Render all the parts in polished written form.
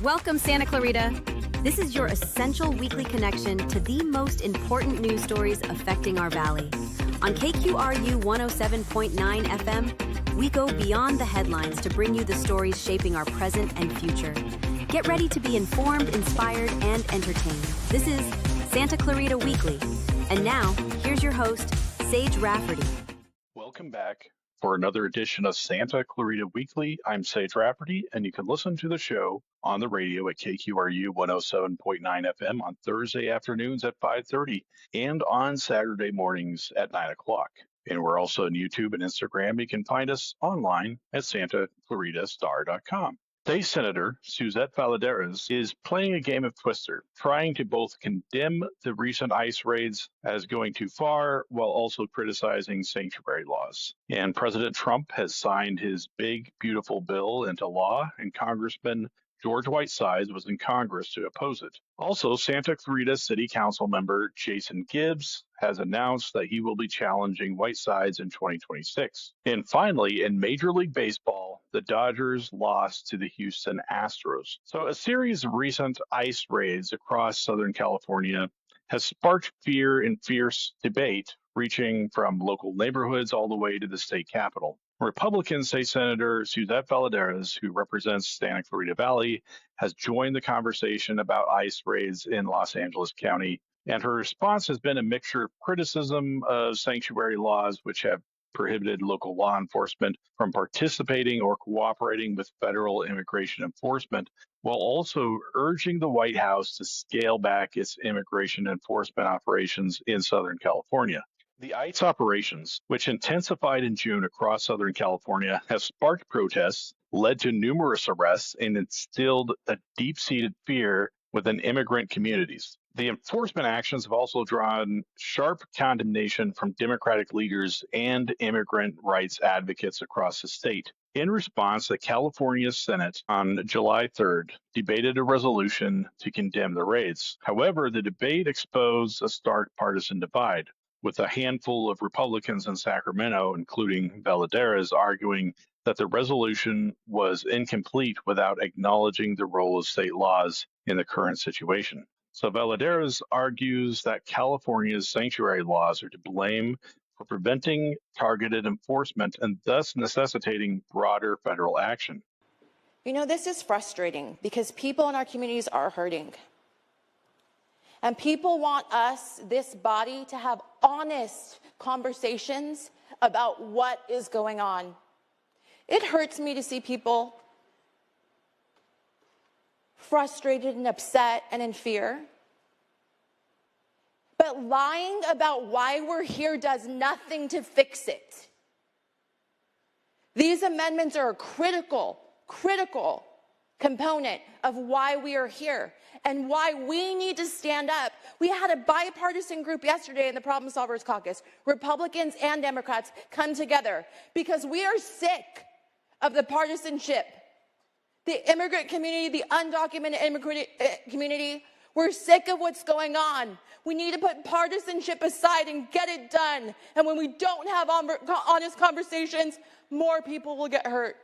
Welcome, Santa Clarita. This is your essential weekly connection to the most important news stories affecting our valley. On KQRU 107.9 FM, we go beyond the headlines to bring you the stories shaping our present and future. Get ready to be informed, inspired, and entertained. This is Santa Clarita Weekly. And now, here's your host, Sage Rafferty. Welcome back for another edition of Santa Clarita Weekly. I'm Sage Rafferty, and you can listen to the show on the radio at KQRU 107.9 FM on Thursday afternoons at 5:30 and on Saturday mornings at 9 o'clock. And we're also on YouTube and Instagram. You can find us online at santaclaritastar.com. Today, Senator Suzette Valladares is playing a game of Twister, trying to both condemn the recent ICE raids as going too far while also criticizing sanctuary laws. And President Trump has signed his big, beautiful bill into law, and Congressman George Whitesides was in Congress to oppose it. Also, Santa Clarita City Council member Jason Gibbs has announced that he will be challenging Whitesides in 2026. And finally, in Major League Baseball, the Dodgers lost to the Houston Astros. So a series of recent ICE raids across Southern California has sparked fear and fierce debate, reaching from local neighborhoods all the way to the state capitol. Republicans say Senator Suzette Valladares, who represents Santa Clarita Valley, has joined the conversation about ICE raids in Los Angeles County, and her response has been a mixture of criticism of sanctuary laws, which have prohibited local law enforcement from participating or cooperating with federal immigration enforcement, while also urging the White House to scale back its immigration enforcement operations in Southern California. The ICE operations, which intensified in June across Southern California, have sparked protests, led to numerous arrests, and instilled a deep-seated fear within immigrant communities. The enforcement actions have also drawn sharp condemnation from Democratic leaders and immigrant rights advocates across the state. In response, the California Senate on July 3rd debated a resolution to condemn the raids. However, the debate exposed a stark partisan divide, with a handful of Republicans in Sacramento, including Valladares, arguing that the resolution was incomplete without acknowledging the role of state laws in the current situation. So Valladares argues that California's sanctuary laws are to blame for preventing targeted enforcement and thus necessitating broader federal action. You know, this is frustrating because people in our communities are hurting. And people want us, this body, to have honest conversations about what is going on. It hurts me to see people frustrated and upset and in fear. But lying about why we're here does nothing to fix it. These amendments are a critical component of why we are here and why we need to stand up. We had a bipartisan group yesterday in the Problem Solvers Caucus, Republicans and Democrats, come together because we are sick of the partisanship. The immigrant community, the undocumented immigrant community, we're sick of what's going on. We need to put partisanship aside and get it done. And when we don't have honest conversations, more people will get hurt.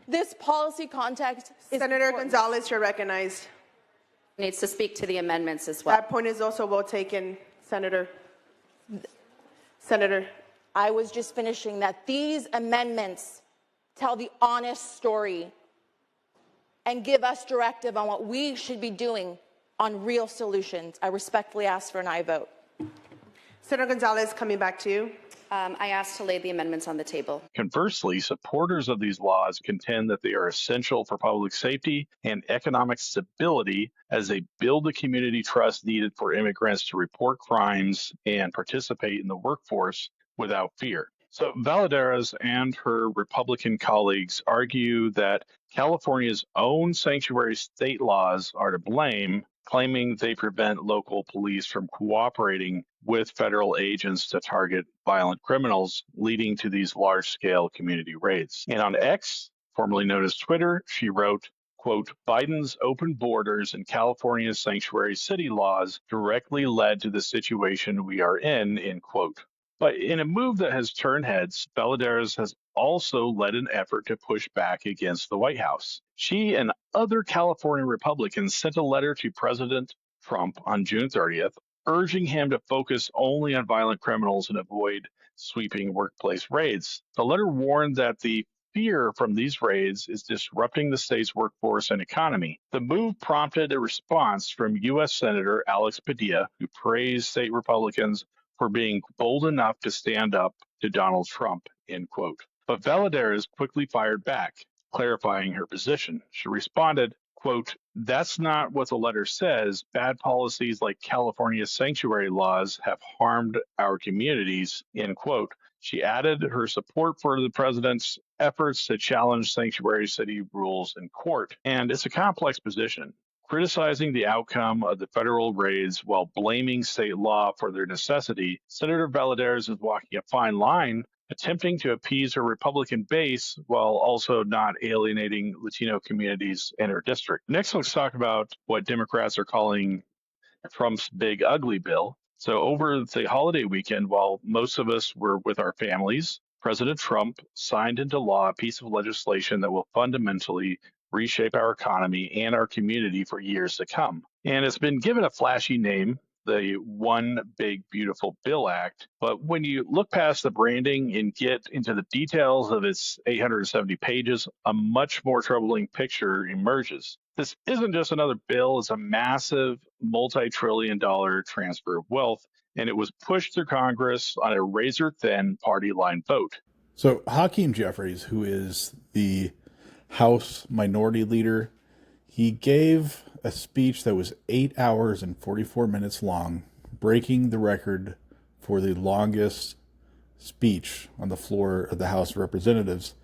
This policy context is Senator important. Gonzalez, you're recognized. Needs to speak to the amendments as well. That point is also well taken, Senator. I was just finishing that. These amendments tell the honest story and give us directive on what we should be doing on real solutions. I respectfully ask for an aye vote. Senator Gonzalez, coming back to you. I asked to lay the amendments on the table. Conversely, supporters of these laws contend that they are essential for public safety and economic stability as they build the community trust needed for immigrants to report crimes and participate in the workforce without fear. So Valladares and her Republican colleagues argue that California's own sanctuary state laws are to blame, claiming they prevent local police from cooperating with federal agents to target violent criminals, leading to these large-scale community raids. And on X, formerly known as Twitter, she wrote, quote, Biden's open borders and California's sanctuary city laws directly led to the situation we are in, end quote. But in a move that has turned heads, Valladares has also led an effort to push back against the White House. She and other California Republicans sent a letter to President Trump on June 30th, urging him to focus only on violent criminals and avoid sweeping workplace raids. The letter warned that the fear from these raids is disrupting the state's workforce and economy. The move prompted a response from U.S. Senator Alex Padilla, who praised state Republicans for being bold enough to stand up to Donald Trump, end quote. But Valladares quickly fired back, clarifying her position. She responded, quote, "That's not what the letter says. Bad policies like California's sanctuary laws have harmed our communities," end quote. She added her support for the president's efforts to challenge sanctuary city rules in court. And it's a complex position. Criticizing the outcome of the federal raids while blaming state law for their necessity, Senator Valladares is walking a fine line, attempting to appease her Republican base while also not alienating Latino communities in her district. Next, let's talk about what Democrats are calling Trump's big ugly bill. So over the holiday weekend, while most of us were with our families, President Trump signed into law a piece of legislation that will fundamentally reshape our economy and our community for years to come. And it's been given a flashy name, the One Big Beautiful Bill Act. But when you look past the branding and get into the details of its 870 pages, a much more troubling picture emerges. This isn't just another bill, it's a massive multi-trillion-dollar transfer of wealth, and it was pushed through Congress on a razor-thin party line vote. So Hakeem Jeffries, who is the House Minority Leader, he gave a speech that was 8 hours and 44 minutes long, breaking the record for the longest speech on the floor of the House of Representatives.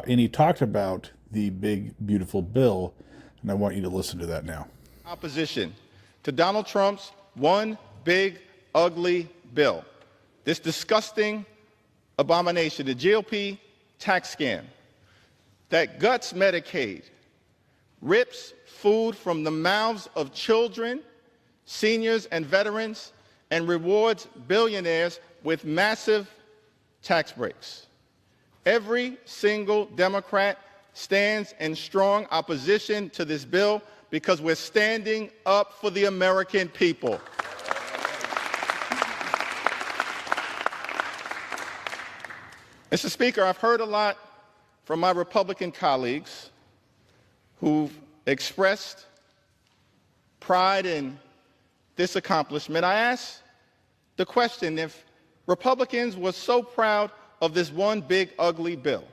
And he talked about the big, beautiful bill, and I want you to listen to that now. Opposition to Donald Trump's one big, ugly bill. This disgusting abomination, the GOP tax scam that guts Medicaid, rips food from the mouths of children, seniors, and veterans, and rewards billionaires with massive tax breaks. Every single Democrat stands in strong opposition to this bill because we're standing up for the American people. Mr. Speaker, I've heard a lot from my Republican colleagues who've expressed pride in this accomplishment. I asked the question, if Republicans were so proud of this one big ugly bill,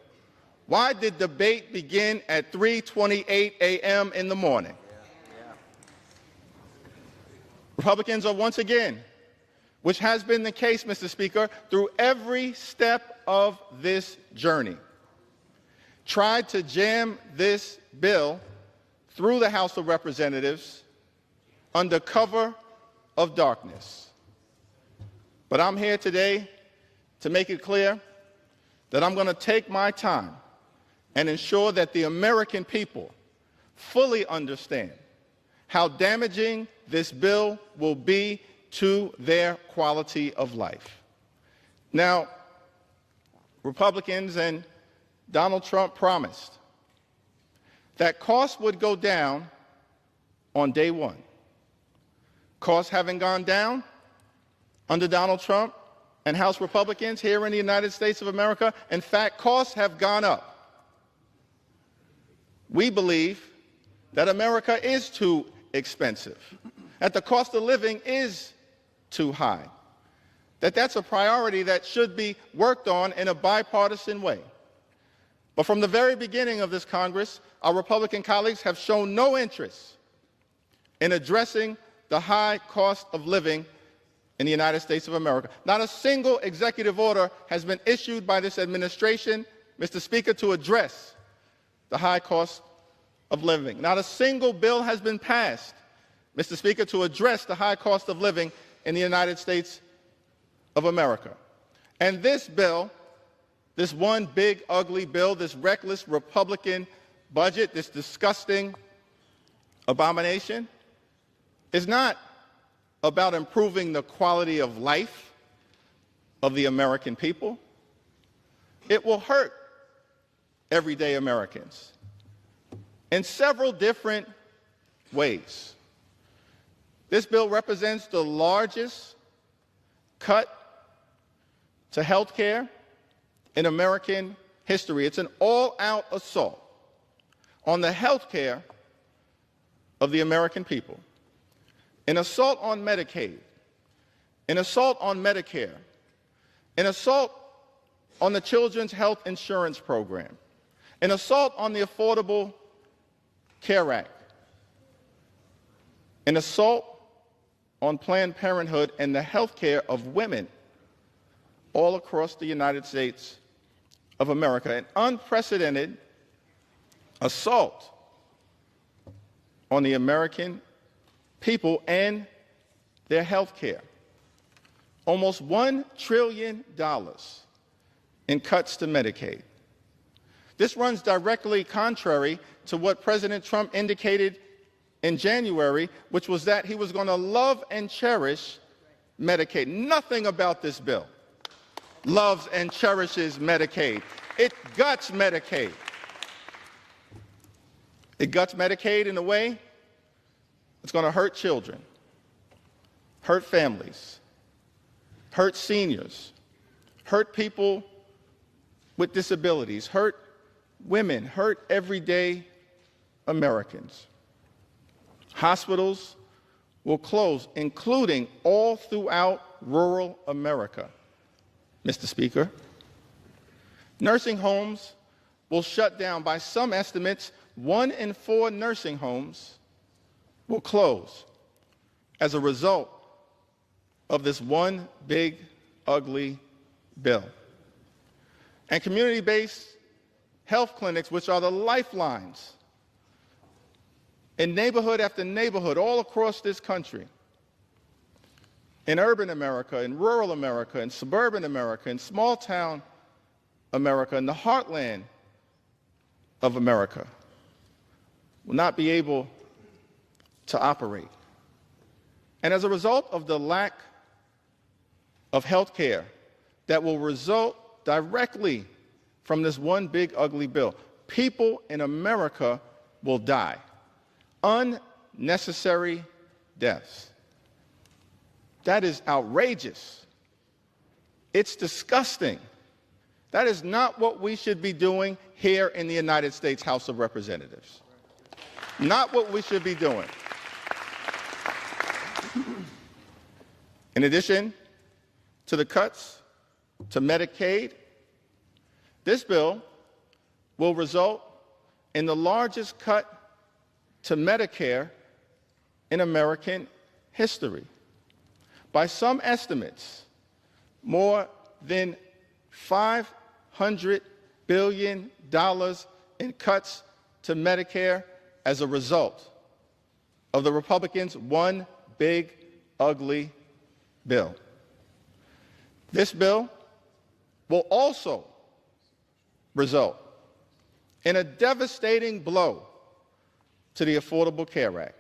why did debate begin at 3:28 a.m. in the morning? Republicans are once again, which has been the case, Mr. Speaker, through every step of this journey, tried to jam this bill through the House of Representatives under cover of darkness. But I'm here today to make it clear that I'm going to take my time and ensure that the American people fully understand how damaging this bill will be to their quality of life. Now, Republicans and Donald Trump promised that costs would go down on day one. Costs haven't gone down under Donald Trump and House Republicans here in the United States of America. In fact, costs have gone up. We believe that America is too expensive, that the cost of living is too high, that that's a priority that should be worked on in a bipartisan way. But from the very beginning of this Congress, our Republican colleagues have shown no interest in addressing the high cost of living in the United States of America. Not a single executive order has been issued by this administration, Mr. Speaker, to address the high cost of living. Not a single bill has been passed, Mr. Speaker, to address the high cost of living in the United States of America. And this bill, this one big ugly bill, this reckless Republican budget, this disgusting abomination, is not about improving the quality of life of the American people. It will hurt everyday Americans in several different ways. This bill represents the largest cut to health care in American history. It's an all-out assault on the health care of the American people, an assault on Medicaid, an assault on Medicare, an assault on the Children's Health Insurance Program, an assault on the Affordable Care Act, an assault on Planned Parenthood and the health care of women all across the United States of America, an unprecedented assault on the American people and their health care. Almost $1 trillion in cuts to Medicaid. This runs directly contrary to what President Trump indicated in January, which was that he was going to love and cherish Medicaid. Nothing about this bill loves and cherishes Medicaid. It guts Medicaid. It guts Medicaid in a way that's going to hurt children, hurt families, hurt seniors, hurt people with disabilities, hurt women, hurt everyday Americans. Hospitals will close, including all throughout rural America, Mr. Speaker. Nursing homes will shut down. By some estimates, 1 in 4 nursing homes will close as a result of this one big, ugly bill. And community-based health clinics, which are the lifelines in neighborhood after neighborhood all across this country, in urban America, in rural America, in suburban America, in small-town America, in the heartland of America, will not be able to operate. And as a result of the lack of health care that will result directly from this one big ugly bill, people in America will die. Unnecessary deaths. That is outrageous. It's disgusting. That is not what we should be doing here in the United States House of Representatives. Not what we should be doing. In addition to the cuts to Medicaid, this bill will result in the largest cut to Medicare in American history. By some estimates, more than $500 billion in cuts to Medicare as a result of the Republicans' one big, ugly bill. This bill will also result in a devastating blow to the Affordable Care Act.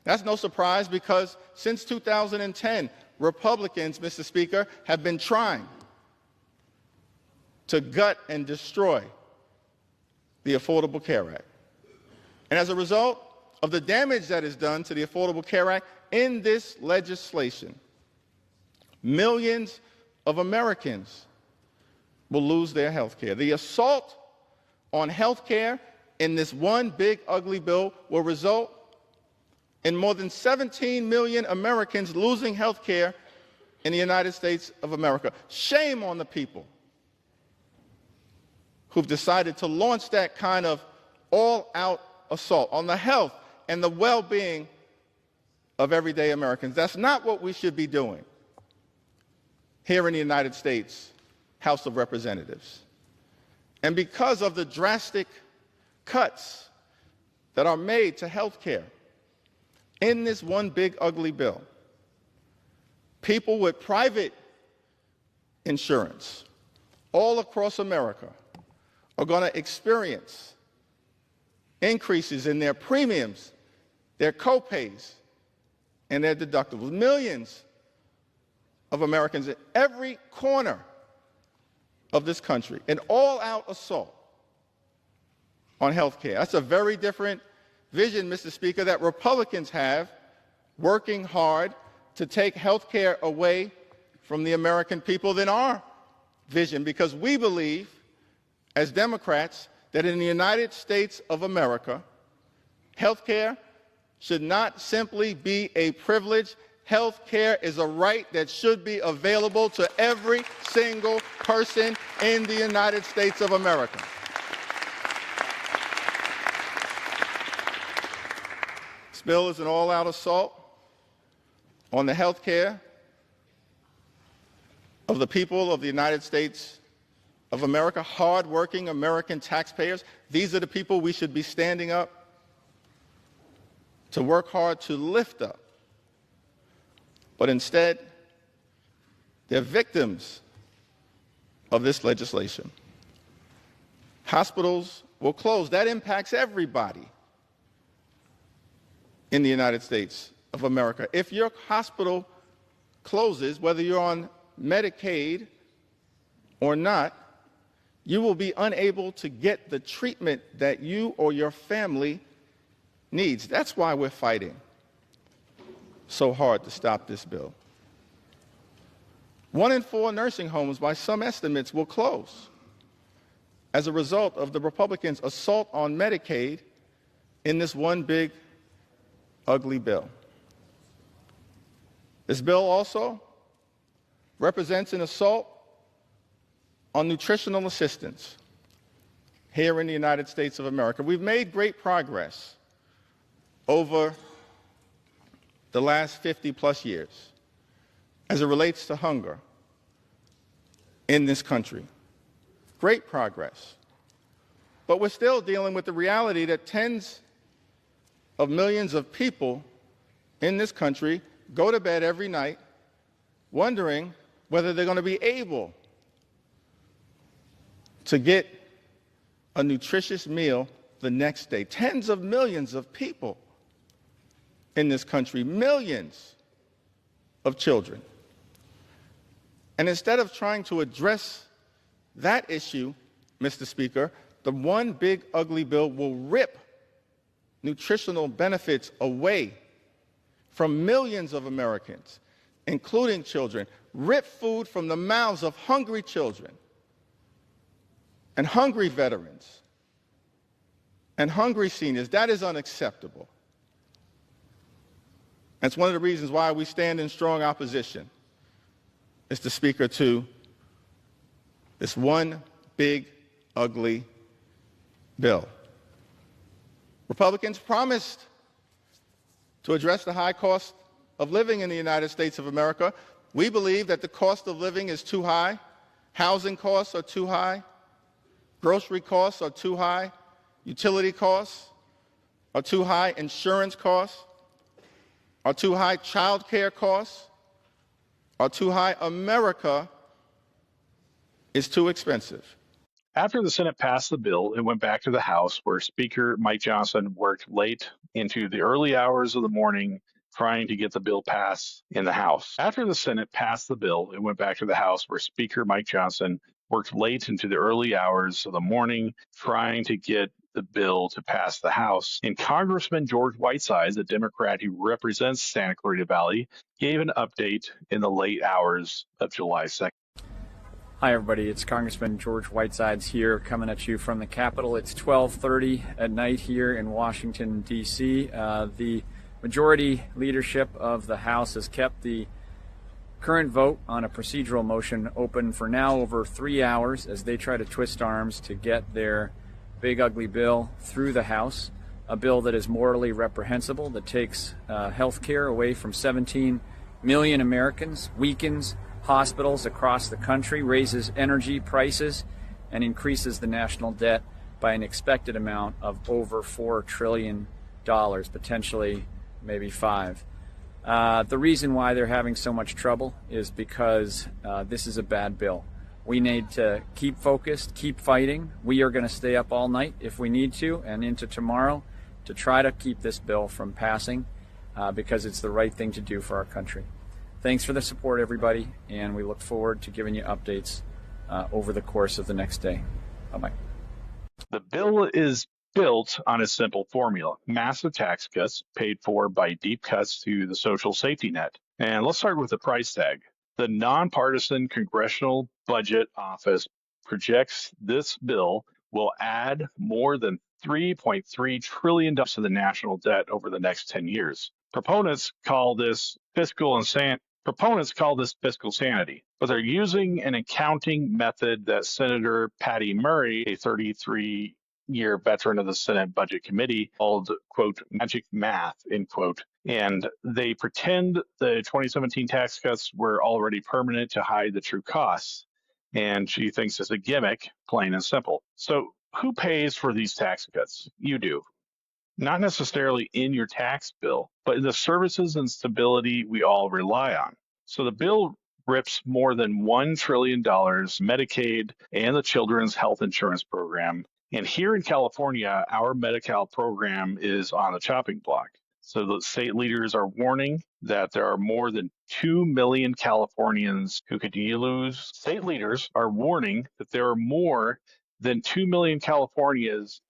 That's no surprise because since 2010, Republicans, Mr. Speaker, have been trying to gut and destroy the Affordable Care Act. And as a result of the damage that is done to the Affordable Care Act in this legislation, millions of Americans will lose their health care. The assault on health care in this one big ugly bill will result in more than 17 million Americans losing health care in the United States of America. Shame on the people who've decided to launch that kind of all-out assault on the health and the well-being of everyday Americans. That's not what we should be doing here in the United States House of Representatives. And because of the drastic cuts that are made to health care in this one big ugly bill, people with private insurance all across America are going to experience increases in their premiums, their co-pays, and their deductibles. Millions of Americans in every corner of this country, an all-out assault on health care. That's a very different vision, Mr. Speaker, that Republicans have, working hard to take health care away from the American people than our vision, because we believe, as Democrats, that in the United States of America, health care should not simply be a privilege. Health care is a right that should be available to every single person in the United States of America. This bill is an all-out assault on the health care of the people of the United States of America, hard-working American taxpayers. These are the people we should be standing up to work hard to lift up. But instead, they're victims of this legislation. Hospitals will close. That impacts everybody in the United States of America. If your hospital closes, whether you're on Medicaid or not, you will be unable to get the treatment that you or your family needs. That's why we're fighting so hard to stop this bill. 1 in 4 nursing homes, by some estimates, will close as a result of the Republicans' assault on Medicaid in this one big, ugly bill. This bill also represents an assault on nutritional assistance here in the United States of America. We've made great progress over the last 50-plus years as it relates to hunger in this country. Great progress. But we're still dealing with the reality that tens of millions of people in this country go to bed every night wondering whether they're going to be able to get a nutritious meal the next day. Tens of millions of people in this country, millions of children. And instead of trying to address that issue, Mr. Speaker, the one big ugly bill will rip nutritional benefits away from millions of Americans, including children, rip food from the mouths of hungry children and hungry veterans and hungry seniors. That is unacceptable. That's one of the reasons why we stand in strong opposition, Mr. Speaker, to this one big, ugly bill. Republicans promised to address the high cost of living in the United States of America. We believe that the cost of living is too high. Housing costs are too high. Grocery costs are too high. Utility costs are too high. Insurance costs are too high. Child care costs are too high. America is too expensive. After the Senate passed the bill, it went back to the House, where Speaker Mike Johnson worked late into the early hours of the morning trying to get the bill passed in the House. After the Senate passed the bill, it went back to the House, where Speaker Mike Johnson worked late into the early hours of the morning trying to get the bill to pass the House. And Congressman George Whitesides, a Democrat who represents Santa Clarita Valley, gave an update in the late hours of July 2nd. Hi everybody, it's Congressman George Whitesides here coming at you from the Capitol. It's 12:30 at night here in Washington, D.C. The majority leadership of the House has kept the current vote on a procedural motion open for now over 3 hours as they try to twist arms to get their big ugly bill through the House, a bill that is morally reprehensible, that takes health care away from 17 million Americans, weakens hospitals across the country, raises energy prices, and increases the national debt by an expected amount of over $4 trillion, potentially maybe $5. The reason why they're having so much trouble is because this is a bad bill. We need to keep focused, keep fighting. We are going to stay up all night if we need to and into tomorrow to try to keep this bill from passing because it's the right thing to do for our country. thanks for the support, everybody, and we look forward to giving you updates over the course of the next day. Bye-bye. The bill is built on a simple formula: massive tax cuts paid for by deep cuts to the social safety net. And let's start with the price tag. The nonpartisan Congressional Budget Office projects this bill will add more than $3.3 trillion to the national debt over the next 10 years. Proponents call this fiscal sanity, but they're using an accounting method that Senator Patty Murray, a 33-year veteran of the Senate Budget Committee, called, quote, magic math, end quote. And they pretend the 2017 tax cuts were already permanent to hide the true costs. And she thinks it's a gimmick, plain and simple. So who pays for these tax cuts? You do. Not necessarily in your tax bill, but in the services and stability we all rely on. So the bill rips more than $1 trillion Medicaid and the Children's Health Insurance Program. And here in California, our Medi-Cal program is on the chopping block. So the state leaders are warning that there are more than 2 million Californians who could lose. State leaders are warning that there are more than 2 million Californians.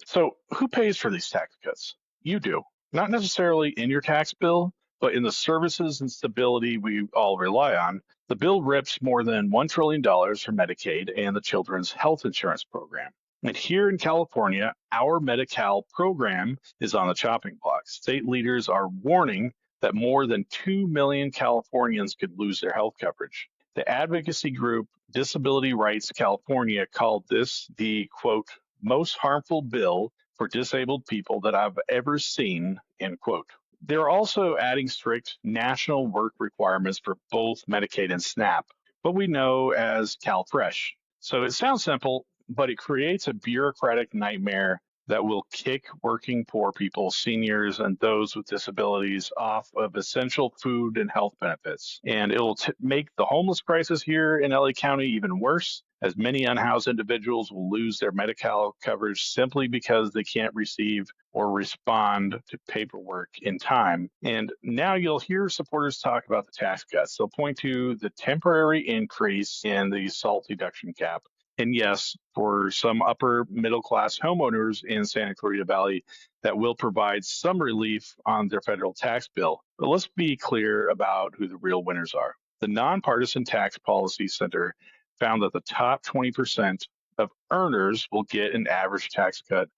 So who pays for these tax cuts? You do. Not necessarily in your tax bill, but in the services and stability we all rely on. The bill rips more than $1 trillion from Medicaid and the Children's Health Insurance Program. And here in California, our Medi-Cal program is on the chopping block. State leaders are warning that more than 2 million Californians could lose their health coverage. The advocacy group Disability Rights California called this the, quote, most harmful bill for disabled people that I've ever seen, end quote. They're also adding strict national work requirements for both Medicaid and SNAP, what we know as CalFresh. So it sounds simple, but it creates a bureaucratic nightmare that will kick working poor people, seniors, and those with disabilities off of essential food and health benefits. And it will make the homeless crisis here in LA County even worse, as many unhoused individuals will lose their Medi-Cal coverage simply because they can't receive or respond to paperwork in time. And now you'll hear supporters talk about the tax cuts. They'll point to the temporary increase in the SALT deduction cap. And yes, for some upper middle class homeowners in Santa Clarita Valley, that will provide some relief on their federal tax bill. But let's be clear about who the real winners are. The Nonpartisan Tax Policy Center found that the top 20% of earners will get an average tax cut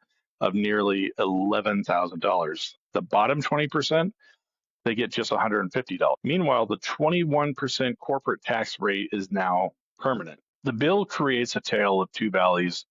of nearly $11,000. The bottom 20%, they get just $150. Meanwhile, the 21% corporate tax rate is now permanent. The bill creates a tale of two valleys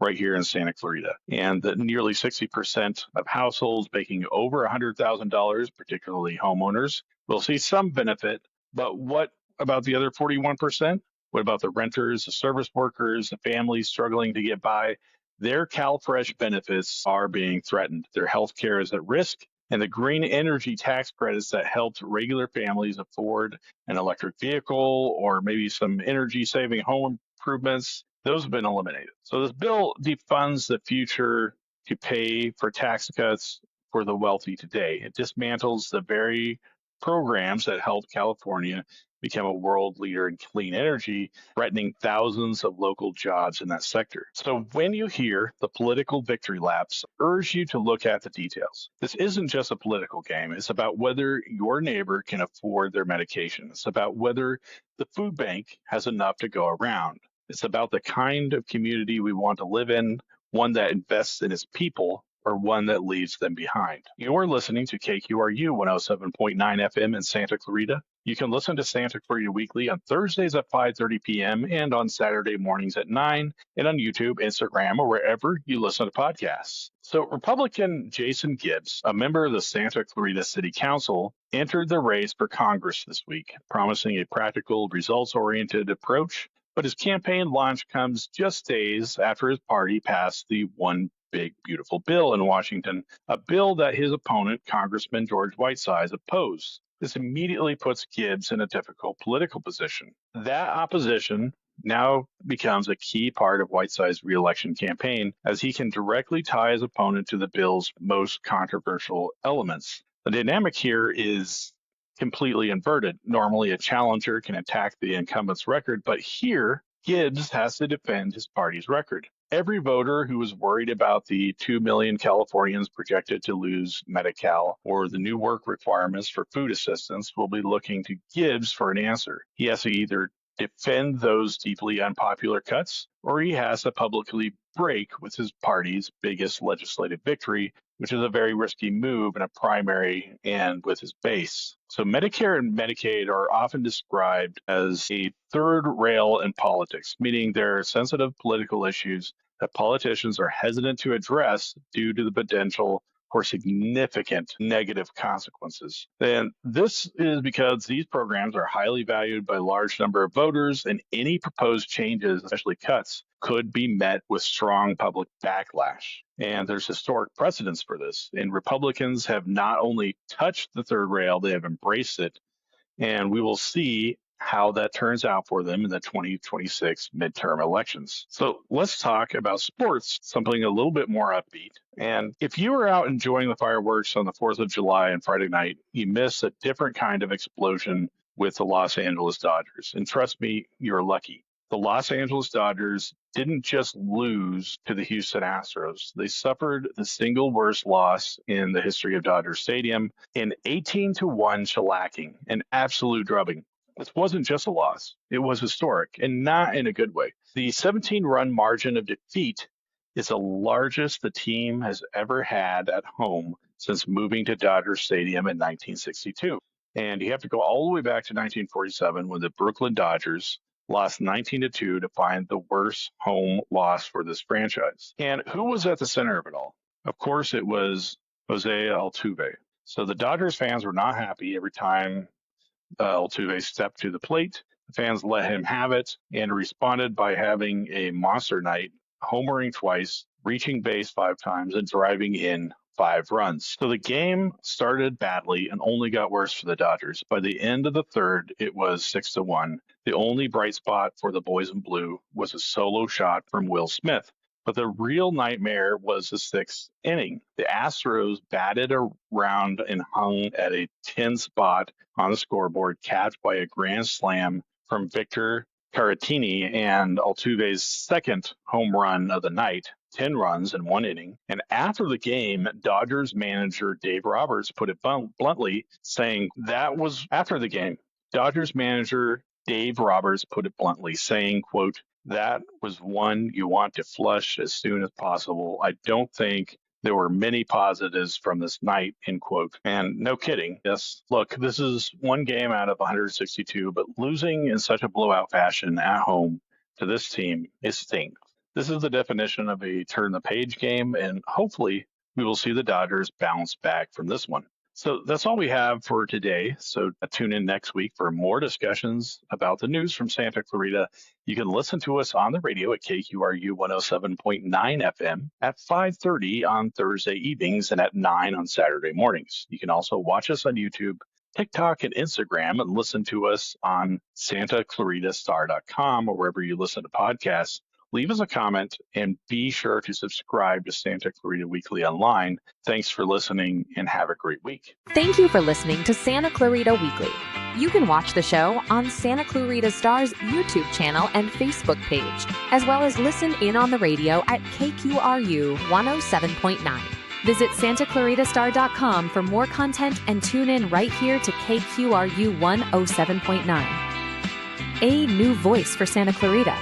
right here in Santa Clarita, and that nearly 60% of households making over $100,000, particularly homeowners, will see some benefit. But what about the other 41%? What about the renters, the service workers, the families struggling to get by? Their CalFresh benefits are being threatened. Their health care is at risk, and the green energy tax credits that helped regular families afford an electric vehicle or maybe some energy-saving home improvements, those have been eliminated. So this bill defunds the future to pay for tax cuts for the wealthy today. It dismantles the very programs that helped California become a world leader in clean energy, threatening thousands of local jobs in that sector. So when you hear the political victory laps, I urge you to look at the details. This isn't just a political game. It's about whether your neighbor can afford their medication. It's about whether the food bank has enough to go around. It's about the kind of community we want to live in, one that invests in its people, or one that leaves them behind. You're listening to KQRU 107.9 FM in Santa Clarita. You can listen to Santa Clarita Weekly on Thursdays at 5:30 p.m. and on Saturday mornings at 9, and on YouTube, Instagram, or wherever you listen to podcasts. So Republican Jason Gibbs, a member of the Santa Clarita City Council, entered the race for Congress this week, promising a practical, results-oriented approach. But his campaign launch comes just days after his party passed the One Big Beautiful Bill in Washington, a bill that his opponent, Congressman George Whitesides, opposed. This immediately puts Gibbs in a difficult political position. That opposition now becomes a key part of Whitesides' re-election campaign, as he can directly tie his opponent to the bill's most controversial elements. The dynamic here is completely inverted. Normally, a challenger can attack the incumbent's record, but here, Gibbs has to defend his party's record. Every voter who was worried about the 2 million Californians projected to lose Medi-Cal or the new work requirements for food assistance will be looking to Gibbs for an answer. He has to either defend those deeply unpopular cuts, or he has to publicly break with his party's biggest legislative victory, which is a very risky move in a primary and with his base. So Medicare and Medicaid are often described as a third rail in politics, meaning they're sensitive political issues that politicians are hesitant to address due to the potential for significant negative consequences. And this is because these programs are highly valued by a large number of voters, and any proposed changes, especially cuts, could be met with strong public backlash. And there's historic precedents for this. And Republicans have not only touched the third rail, they have embraced it. And we will see how that turns out for them in the 2026 midterm elections. So let's talk about sports, something a little bit more upbeat. And if you were out enjoying the fireworks on the 4th of July and Friday night, you missed a different kind of explosion with the Los Angeles Dodgers. And trust me, you're lucky. The Los Angeles Dodgers didn't just lose to the Houston Astros. They suffered the single worst loss in the history of Dodger Stadium, an 18-1 shellacking, an absolute drubbing. This wasn't just a loss. It was historic, and not in a good way. The 17-run margin of defeat is the largest the team has ever had at home since moving to Dodger Stadium in 1962. And you have to go all the way back to 1947 when the Brooklyn Dodgers lost 19-2 to find the worst home loss for this franchise. And who was at the center of it all? Of course, it was Jose Altuve. So the Dodgers fans were not happy every time Altuve stepped to the plate. The fans let him have it and responded by having a monster night, homering twice, reaching base 5 times, and driving in 5 runs. So the game started badly and only got worse for the Dodgers. By the end of the third, it was 6-1. The only bright spot for the boys in blue was a solo shot from Will Smith. But the real nightmare was the 6th inning. The Astros batted around and hung at a 10 spot on the scoreboard, capped by a grand slam from Victor Caratini and Altuve's second home run of the night, 10 runs in 1 inning. And after the game, Dodgers manager Dave Roberts put it bluntly, saying that was after the game. Dodgers manager Dave Roberts put it bluntly, saying, quote, "That was one you want to flush as soon as possible. I don't think there were many positives from this night," end quote. And no kidding. Yes, look, this is one game out of 162, but losing in such a blowout fashion at home to this team, it stinks. This is the definition of a turn-the-page game, and hopefully we will see the Dodgers bounce back from this one. So that's all we have for today. So tune in next week for more discussions about the news from Santa Clarita. You can listen to us on the radio at KQRU 107.9 FM at 5:30 on Thursday evenings and at 9 on Saturday mornings. You can also watch us on YouTube, TikTok, and Instagram, and listen to us on SantaClaritaStar.com or wherever you listen to podcasts. Leave us a comment and be sure to subscribe to Santa Clarita Weekly Online. Thanks for listening and have a great week. Thank you for listening to Santa Clarita Weekly. You can watch the show on Santa Clarita Star's YouTube channel and Facebook page, as well as listen in on the radio at KQRU 107.9. Visit SantaClaritaStar.com for more content and tune in right here to KQRU 107.9. A new voice for Santa Clarita.